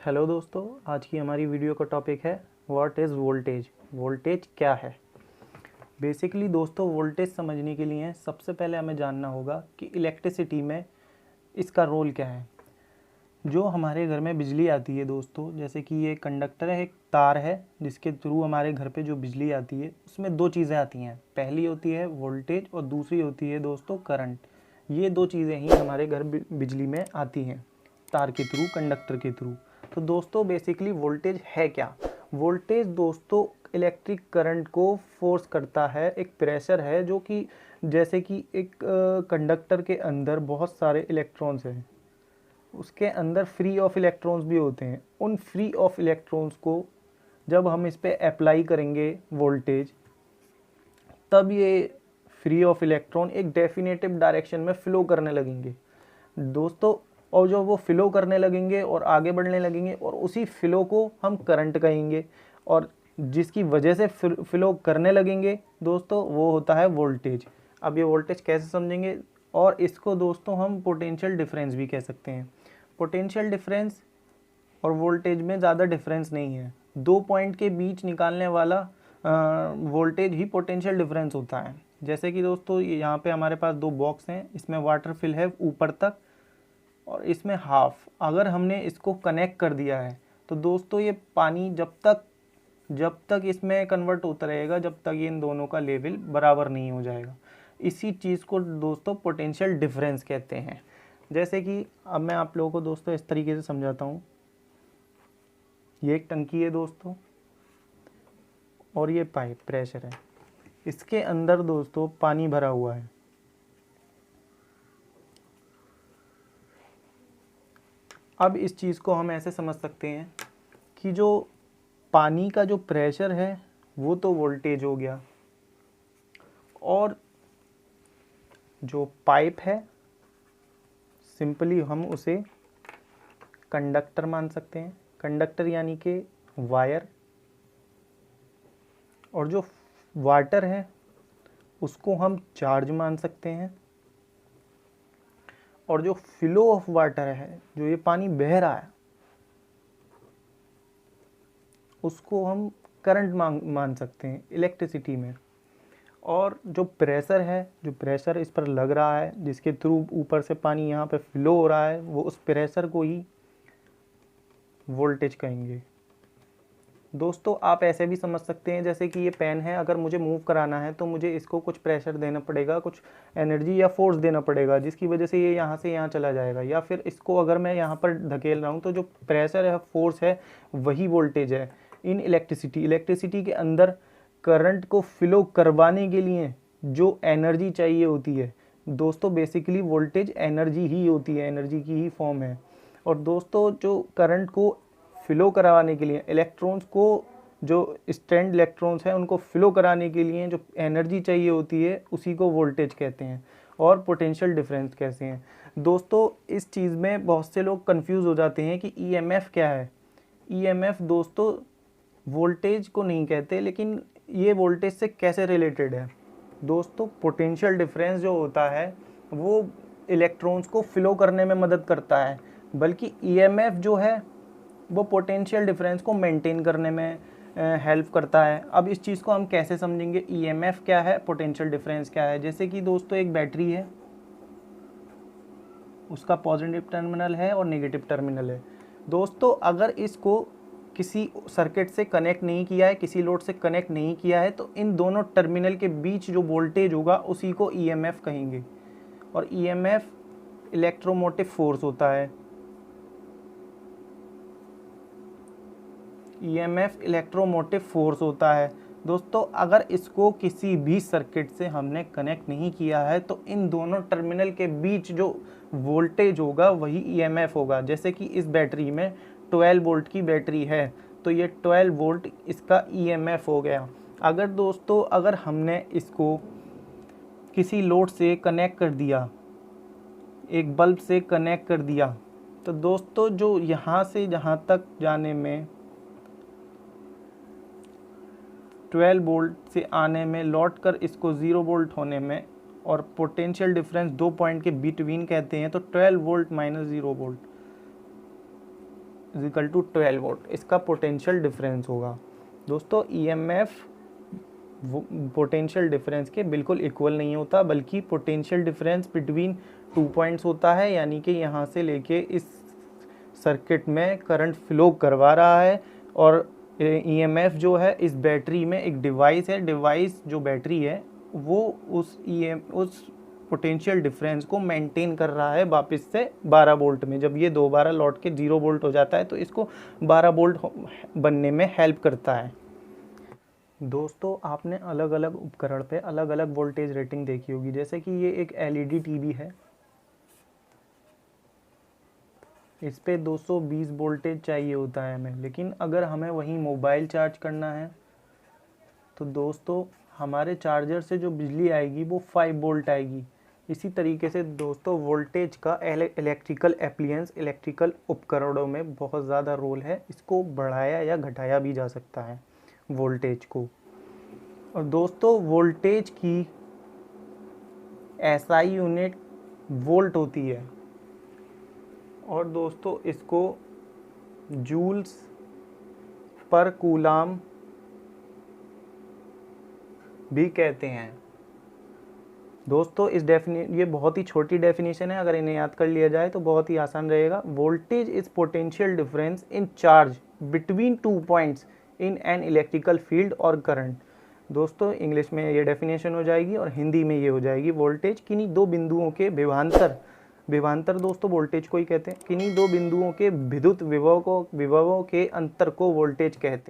Hello दोस्तों, आज की हमारी वीडियो का टॉपिक है व्हाट इज़ वोल्टेज। वोल्टेज क्या है? बेसिकली दोस्तों, वोल्टेज समझने के लिए सबसे पहले हमें जानना होगा कि इलेक्ट्रिसिटी में इसका रोल क्या है। जो हमारे घर में बिजली आती है दोस्तों, जैसे कि ये कंडक्टर है, एक तार है जिसके थ्रू हमारे घर पे जो बिजली आती है उसमें दो चीज़ें आती हैं। पहली होती है वोल्टेज और दूसरी होती है दोस्तों करंट। ये दो चीज़ें ही हमारे घर बिजली में आती हैं, तार के थ्रू, कंडक्टर के थ्रू। तो दोस्तों बेसिकली वोल्टेज है क्या? वोल्टेज दोस्तों इलेक्ट्रिक करंट को फोर्स करता है। एक प्रेशर है जो कि जैसे कि एक कंडक्टर के अंदर बहुत सारे इलेक्ट्रॉन्स हैं, उसके अंदर फ्री ऑफ इलेक्ट्रॉन्स भी होते हैं। उन फ्री ऑफ इलेक्ट्रॉन्स को जब हम इस पे अप्लाई करेंगे वोल्टेज, तब ये फ्री ऑफ इलेक्ट्रॉन एक डेफिनेटिव डायरेक्शन में फ्लो करने लगेंगे दोस्तों। और जो वो फ्लो करने लगेंगे और आगे बढ़ने लगेंगे, और उसी फ्लो को हम करंट कहेंगे, और जिसकी वजह से फ्लो करने लगेंगे दोस्तों वो होता है वोल्टेज। अब ये वोल्टेज कैसे समझेंगे? और इसको दोस्तों हम पोटेंशियल डिफरेंस भी कह सकते हैं। पोटेंशियल डिफरेंस और वोल्टेज में ज़्यादा डिफरेंस नहीं है। दो पॉइंट के बीच निकालने वाला वोल्टेज ही पोटेंशियल डिफरेंस होता है। जैसे कि दोस्तों यहाँ पे हमारे पास दो बॉक्स हैं, इसमें वाटर फिल है ऊपर तक और इसमें हाफ। अगर हमने इसको कनेक्ट कर दिया है तो दोस्तों ये पानी जब तक इसमें कन्वर्ट होता रहेगा, जब तक ये इन दोनों का लेवल बराबर नहीं हो जाएगा। इसी चीज़ को दोस्तों पोटेंशियल डिफरेंस कहते हैं। जैसे कि अब मैं आप लोगों को दोस्तों इस तरीके से समझाता हूँ। ये एक टंकी है दोस्तों और ये पाइप प्रेशर है, इसके अंदर दोस्तों पानी भरा हुआ है। अब इस चीज़ को हम ऐसे समझ सकते हैं कि जो पानी का जो प्रेशर है वो तो वोल्टेज हो गया, और जो पाइप है सिंपली हम उसे कंडक्टर मान सकते हैं। कंडक्टर यानी कि वायर। और जो वाटर है उसको हम चार्ज मान सकते हैं। और जो फ्लो ऑफ वाटर है, जो ये पानी बह रहा है, उसको हम करंट मान सकते हैं इलेक्ट्रिसिटी में। और जो प्रेशर इस पर लग रहा है, जिसके थ्रू ऊपर से पानी यहाँ पे फ्लो हो रहा है, वो उस प्रेशर को ही वोल्टेज कहेंगे। दोस्तों आप ऐसे भी समझ सकते हैं, जैसे कि ये पेन है, अगर मुझे मूव कराना है तो मुझे इसको कुछ प्रेशर देना पड़ेगा, कुछ एनर्जी या फोर्स देना पड़ेगा, जिसकी वजह से ये यहाँ से यहाँ चला जाएगा। या फिर इसको अगर मैं यहाँ पर धकेल रहा हूँ तो जो प्रेशर है, फोर्स है, वही वोल्टेज है। इन इलेक्ट्रिसिटी के अंदर करंट को फ्लो करवाने के लिए जो एनर्जी चाहिए होती है दोस्तों, बेसिकली वोल्टेज एनर्जी ही होती है, एनर्जी की ही फॉर्म है। और दोस्तों जो करंट को फ्लो करवाने के लिए इलेक्ट्रॉन्स को, जो स्ट्रैंड इलेक्ट्रॉन्स हैं, उनको फ्लो कराने के लिए जो एनर्जी चाहिए होती है उसी को वोल्टेज कहते हैं। और पोटेंशियल डिफरेंस कहते हैं। दोस्तों इस चीज़ में बहुत से लोग कंफ्यूज हो जाते हैं कि ईएमएफ क्या है। ईएमएफ दोस्तों वोल्टेज को नहीं कहते, लेकिन ये वोल्टेज से कैसे रिलेटेड है दोस्तों। पोटेंशियल डिफरेंस जो होता है वो इलेक्ट्रॉन्स को फ्लो करने में मदद करता है, बल्कि ईएमएफ जो है वो पोटेंशियल डिफरेंस को मेंटेन करने में हेल्प करता है। अब इस चीज़ को हम कैसे समझेंगे, ईएमएफ क्या है, पोटेंशियल डिफरेंस क्या है। जैसे कि दोस्तों एक बैटरी है, उसका पॉजिटिव टर्मिनल है और नेगेटिव टर्मिनल है। दोस्तों अगर इसको किसी सर्किट से कनेक्ट नहीं किया है, किसी लोड से कनेक्ट नहीं किया है, तो इन दोनों टर्मिनल के बीच जो वोल्टेज होगा उसी को ईएमएफ कहेंगे। और ईएमएफ इलेक्ट्रोमोटिव फोर्स होता है। ईएमएफ इलेक्ट्रोमोटिव फोर्स होता है दोस्तों। अगर इसको किसी भी सर्किट से हमने कनेक्ट नहीं किया है तो इन दोनों टर्मिनल के बीच जो वोल्टेज होगा वही ईएमएफ होगा। जैसे कि इस बैटरी में 12 वोल्ट की बैटरी है, तो ये 12 वोल्ट इसका ईएमएफ हो गया। अगर दोस्तों अगर हमने इसको किसी लोड से कनेक्ट कर दिया, एक बल्ब से कनेक्ट कर दिया, तो दोस्तों जो यहाँ से जहाँ तक जाने में 12 वोल्ट से आने में, लौट कर इसको 0 वोल्ट होने में, और पोटेंशियल डिफरेंस दो पॉइंट के बिटवीन कहते हैं, तो 12 volt minus 0 volt is equal to 12 volt, इसका पोटेंशियल डिफरेंस होगा। दोस्तों ईएमएफ पोटेंशियल डिफरेंस के बिल्कुल इक्वल नहीं होता, बल्कि पोटेंशियल डिफरेंस बिटवीन 2 पॉइंट्स होता है, यानी कि यहाँ से लेके इस सर्किट में करंट फ्लो करवा रहा है, और ईएमएफ जो है इस बैटरी में एक डिवाइस है, डिवाइस जो बैटरी है वो उस पोटेंशियल डिफरेंस को मेंटेन कर रहा है वापस से 12 वोल्ट में। जब ये दोबारा लौट के 0 वोल्ट हो जाता है तो इसको 12 वोल्ट बनने में हेल्प करता है। दोस्तों आपने अलग अलग उपकरण पे अलग अलग वोल्टेज रेटिंग देखी होगी, जैसे कि ये एक एलईडी टीवी है, इस पे 220 वोल्टेज चाहिए होता है हमें, लेकिन अगर हमें वहीं मोबाइल चार्ज करना है तो दोस्तों हमारे चार्जर से जो बिजली आएगी वो 5 वोल्ट आएगी। इसी तरीके से दोस्तों वोल्टेज का इलेक्ट्रिकल एप्लियंस, इलेक्ट्रिकल उपकरणों में बहुत ज़्यादा रोल है, इसको बढ़ाया या घटाया भी जा सकता है वोल्टेज को। और दोस्तों वोल्टेज की एसआई यूनिट वोल्ट होती है, और दोस्तों इसको जूल्स पर कूलाम भी कहते हैं। दोस्तों ये बहुत ही छोटी डेफिनेशन है, अगर इन्हें याद कर लिया जाए तो बहुत ही आसान रहेगा। Voltage is potential difference in charge between 2 points in an electrical field और करंट। दोस्तों इंग्लिश में ये डेफिनेशन हो जाएगी और हिंदी में ये हो जाएगी, वोल्टेज किन्हीं दो बिंदुओं के विभवांतर दोस्तों वोल्टेज को ही कहते हैं, किन्हीं दो बिंदुओं के विद्युत विभवों के अंतर को वोल्टेज कहते हैं।